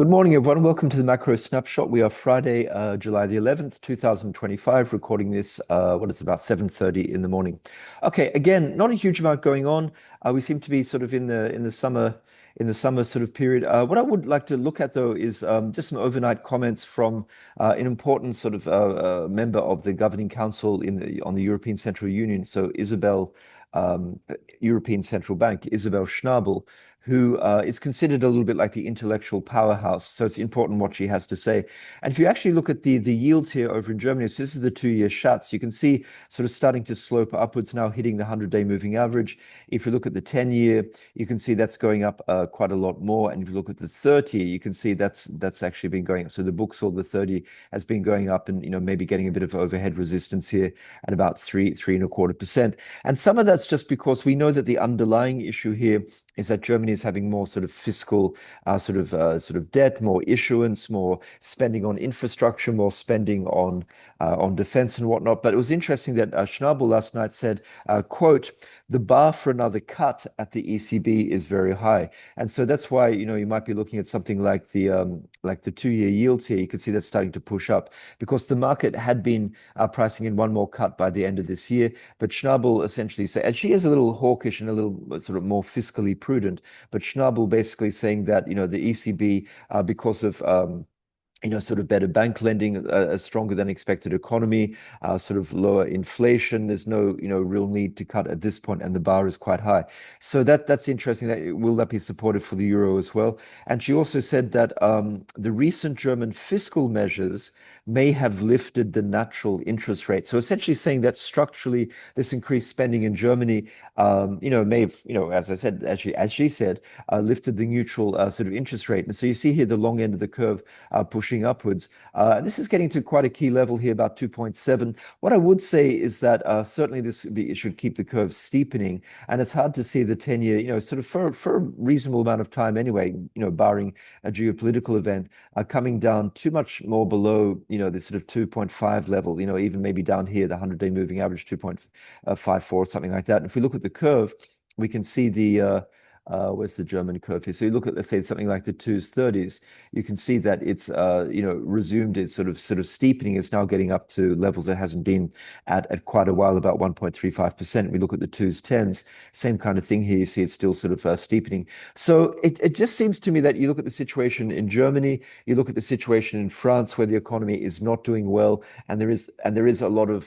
Good morning, everyone. Welcome to the Macro Snapshot. We are Friday, July the 11th, 2025, recording this, about 7:30 in the morning. Okay, again, not a huge amount going on. We seem to be sort of in the summer sort of period. What I would like to look at, though, is just some overnight comments from an important sort of member of the governing council on the European Central Union. So European Central Bank, Isabel Schnabel, who is considered a little bit like the intellectual powerhouse. So it's important what she has to say. And if you actually look at the yields here over in Germany, so this is the 2-year Schatz, you can see sort of starting to slope upwards now, hitting the 100-day moving average. If you look at the 10-year, you can see that's going up quite a lot more. And if you look at the 30, you can see that's actually been going up. So the book saw the 30 has been going up and, maybe getting a bit of overhead resistance here at about 3.25%. And some of that's just because we know that the underlying issue here is that Germany is having more sort of fiscal sort of debt, more issuance, more spending on infrastructure, more spending on defense and whatnot. But it was interesting that Schnabel last night said, quote, "The bar for another cut at the ECB is very high." And so that's why, you might be looking at something like the 2-year yields here. You could see that's starting to push up because the market had been pricing in one more cut by the end of this year. But Schnabel essentially said, and she is a little hawkish and a little sort of more fiscally prudent, but Schnabel basically saying that, the ECB, because of sort of better bank lending, a stronger than expected economy, sort of lower inflation. There's no, real need to cut at this point, and the bar is quite high. So that's interesting. Will that be supportive for the euro as well? And she also said that the recent German fiscal measures may have lifted the natural interest rate. So essentially saying that structurally, this increased spending in Germany, may have, as I said, as she said, lifted the neutral sort of interest rate. And so you see here the long end of the curve pushing upwards. This is getting to quite a key level here, about 2.7. What I would say is that certainly it should keep the curve steepening, and it's hard to see the 10-year, sort of for a reasonable amount of time anyway, barring a geopolitical event, coming down too much more below, this sort of 2.5 level, even maybe down here, the 100-day moving average 2.54, something like that. And if we look at the curve, we can see where's the German curve here? So you look at, let's say, something like the 2s, 30s, you can see that it's, resumed its sort of steepening. It's now getting up to levels it hasn't been at quite a while, about 1.35%. We look at the 2s, 10s, same kind of thing here. You see it's still sort of steepening. So it just seems to me that you look at the situation in Germany, you look at the situation in France, where the economy is not doing well, and there is a lot of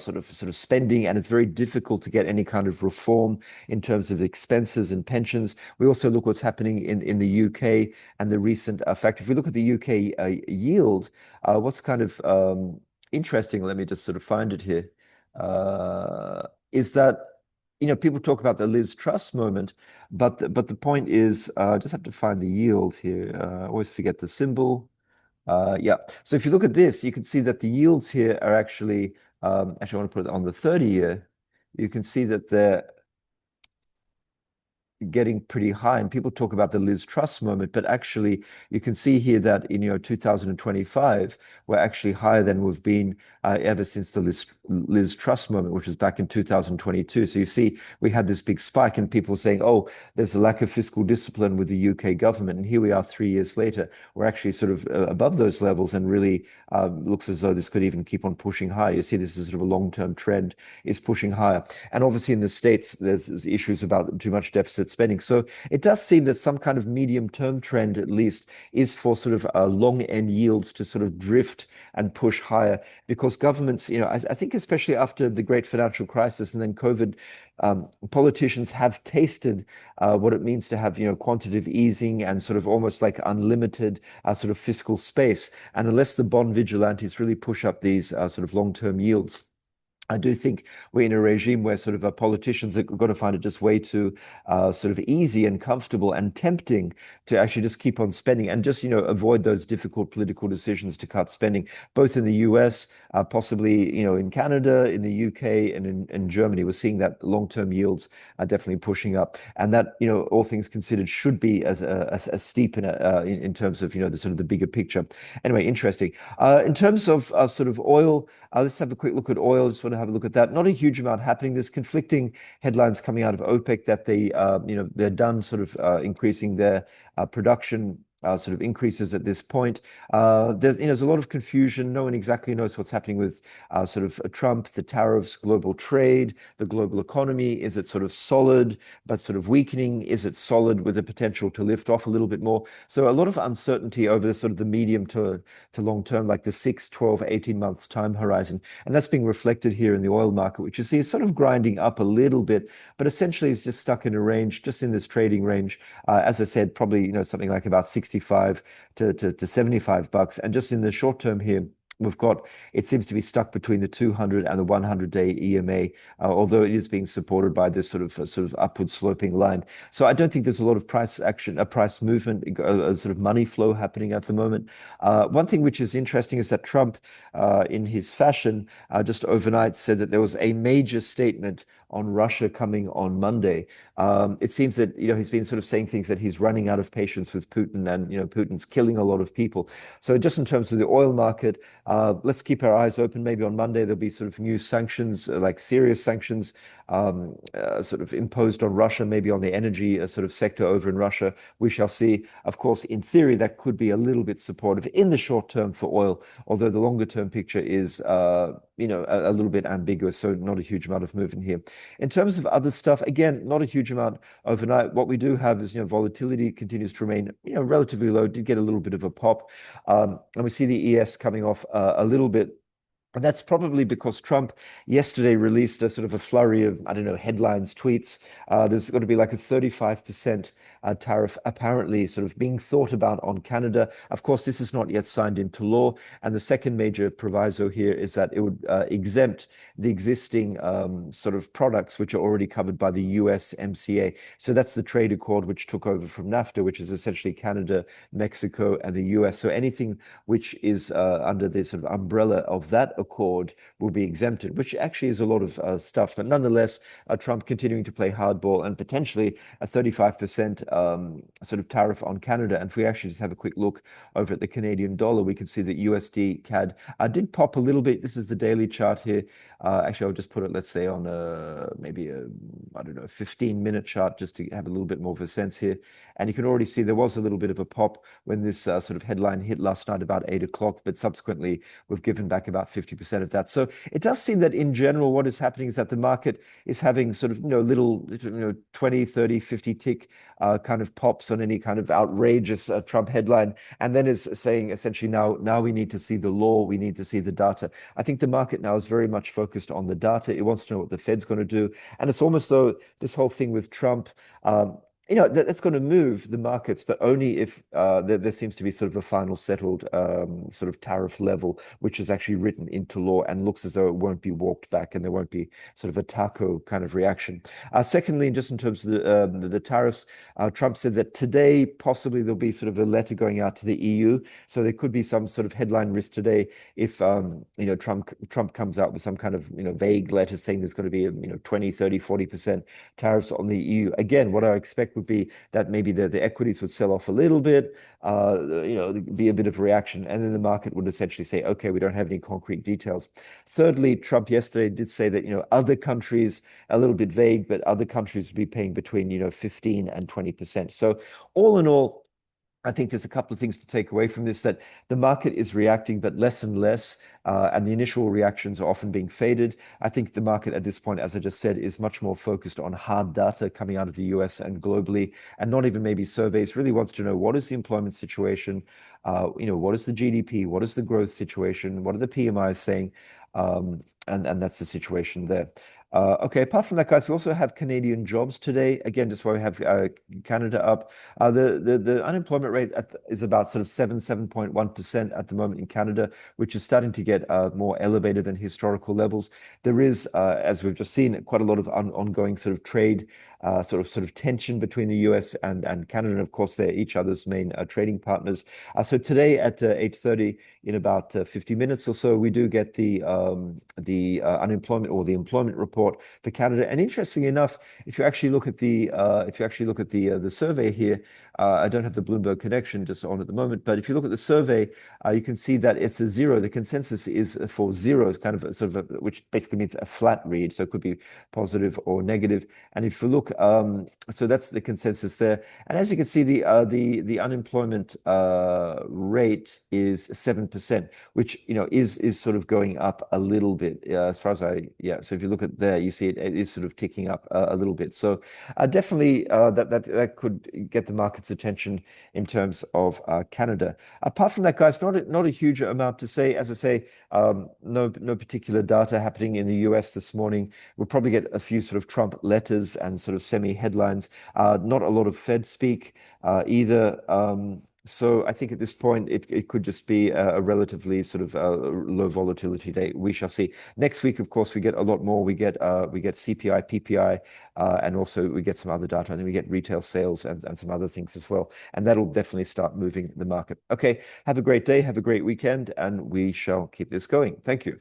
sort of spending, and it's very difficult to get any kind of reform in terms of expenses and pensions. We also look what's happening in the UK and the recent fact. If we look at the UK yield, what's kind of interesting, let me just sort of find it here, is that people talk about the Liz Truss moment, but the point is, I just have to find the yield here. I always forget the symbol. Yeah. So if you look at this, you can see that the yields here are actually I want to put it on the 30-year. You can see that they're getting pretty high, and people talk about the Liz Truss moment, but actually you can see here that in 2025 we're actually higher than we've been ever since the Liz Truss moment, which was back in 2022. So you see we had this big spike and people saying, oh, there's a lack of fiscal discipline with the UK government, and here we are 3 years later, we're actually sort of above those levels, and really looks as though this could even keep on pushing higher. You see this is sort of a long-term trend, is pushing higher. And obviously in the States there's issues about too much deficit spending. So it does seem that some kind of medium-term trend, at least, is for sort of long-end yields to sort of drift and push higher, because governments, I think especially after the great financial crisis and then COVID, politicians have tasted what it means to have, quantitative easing and sort of almost like unlimited sort of fiscal space. And unless the bond vigilantes really push up these sort of long-term yields, I do think we're in a regime where sort of politicians are going to find it just way too sort of easy and comfortable and tempting to actually just keep on spending and just, avoid those difficult political decisions to cut spending, both in the US, possibly, in Canada, in the UK, and in Germany. We're seeing that long-term yields are definitely pushing up. And that, all things considered, should be as steep in terms of, the sort of the bigger picture. Anyway, interesting. In terms of sort of oil, let's have a quick look at oil. Just want to have a look at that. Not a huge amount happening. There's conflicting headlines coming out of OPEC that they're done sort of increasing their production sort of increases at this point. There's a lot of confusion. No one exactly knows what's happening with sort of Trump, the tariffs, global trade, the global economy. Is it sort of solid but sort of weakening? Is it solid with the potential to lift off a little bit more? So a lot of uncertainty over the sort of the medium to long term, like the 6, 12, 18 months time horizon. And that's being reflected here in the oil market, which you see is sort of grinding up a little bit, but essentially is just stuck in a range, just in this trading range. As I said, probably, something like about 65 to $75. And just in the short term here, we've got, it seems to be stuck between the 200 and the 100-day EMA, although it is being supported by this sort of upward sloping line. So I don't think there's a lot of price action, a price movement, a sort of money flow happening at the moment. One thing which is interesting is that Trump, in his fashion, just overnight said that there was a major statement on Russia coming on Monday. It seems that he's been sort of saying things that he's running out of patience with Putin, and Putin's killing a lot of people. So just in terms of the oil market, let's keep our eyes open. Maybe on Monday there'll be sort of new sanctions, like serious sanctions, sort of imposed on Russia, maybe on the energy sort of sector over in Russia. We shall see. Of course, in theory, that could be a little bit supportive in the short term for oil, although the longer term picture is a little bit ambiguous, so not a huge amount of movement here. In terms of other stuff, again, not a huge amount overnight. What we do have is, volatility continues to remain, relatively low. Did get a little bit of a pop, and we see the ES coming off a little bit. And that's probably because Trump yesterday released a sort of a flurry of, I don't know, headlines, tweets. There's going to be like a 35% tariff apparently sort of being thought about on Canada. Of course, this is not yet signed into law. And the second major proviso here is that it would exempt the existing sort of products which are already covered by the USMCA. So that's the trade accord which took over from NAFTA, which is essentially Canada, Mexico, and the US. So anything which is under the sort of umbrella of that accord will be exempted, which actually is a lot of stuff. But nonetheless, Trump continuing to play hardball and potentially a 35% sort of tariff on Canada. And if we actually just have a quick look over at the Canadian dollar, we can see that USD CAD did pop a little bit. This is the daily chart here. Actually, I'll just put it, let's say, on maybe I don't know, 15-minute chart just to have a little bit more of a sense here. And you can already see there was a little bit of a pop when this sort of headline hit last night about 8 o'clock, but subsequently we've given back about 50% of that. So it does seem that in general, what is happening is that the market is having sort of, little, 20, 30, 50 tick kind of pops on any kind of outrageous Trump headline, and then is saying essentially now we need to see the law, we need to see the data. I think the market now is very much focused on the data. It wants to know what the Fed's going to do. And it's almost though this whole thing with Trump, that's going to move the markets, but only if there seems to be sort of a final settled sort of tariff level, which is actually written into law and looks as though it won't be walked back and there won't be sort of a taco kind of reaction. Secondly, just in terms of the tariffs, Trump said that today possibly there'll be sort of a letter going out to the EU. So there could be some sort of headline risk today if Trump comes out with some kind of vague letter saying there's going to be 20, 30, 40% tariffs on the EU. Again, what I expect would be that maybe the equities would sell off a little bit, be a bit of a reaction, and then the market would essentially say, okay, we don't have any concrete details. Thirdly, Trump yesterday did say that, other countries, a little bit vague, but other countries would be paying between, 15 and 20%. So all in all, I think there's a couple of things to take away from this, that the market is reacting, but less and less, and the initial reactions are often being faded. I think the market at this point, as I just said, is much more focused on hard data coming out of the US and globally, and not even maybe surveys. Really wants to know, what is the employment situation? What is the GDP? What is the growth situation? What are the PMIs saying? And that's the situation there. Okay, apart from that, guys, we also have Canadian jobs today. Again, just while we have Canada up, the unemployment rate is about sort of 7.1% at the moment in Canada, which is starting to get more elevated than historical levels. There is, as we've just seen, quite a lot of ongoing sort of trade, sort of tension between the US and Canada, and of course they're each other's main trading partners. So today at 8:30, in about 50 minutes or so, we do get the unemployment or the employment report for Canada. And interestingly enough, if you actually look at the survey here, I don't have the Bloomberg connection just on at the moment, but if you look at the survey, you can see that it's a zero. The consensus is for zero, kind of which basically means a flat read, so it could be positive or negative. And if you look look, so that's the consensus there. And as you can see, the unemployment rate is 7%, which is sort of going up a little bit as far as yeah. So if you look at there, you see it is sort of ticking up a little bit. So definitely that could get the market's attention in terms of Canada. Apart from that, guys, not a huge amount to say. As I say, no particular data happening in the US this morning. We'll probably get a few sort of Trump letters and sort of semi-headlines. Not a lot of Fed speak either. So I think at this point, it could just be a relatively sort of low volatility day. We shall see. Next week, of course, we get a lot more. We get CPI, PPI, and also we get some other data, and then we get retail sales and some other things as well. And that'll definitely start moving the market. Okay, have a great day, have a great weekend, and we shall keep this going. Thank you.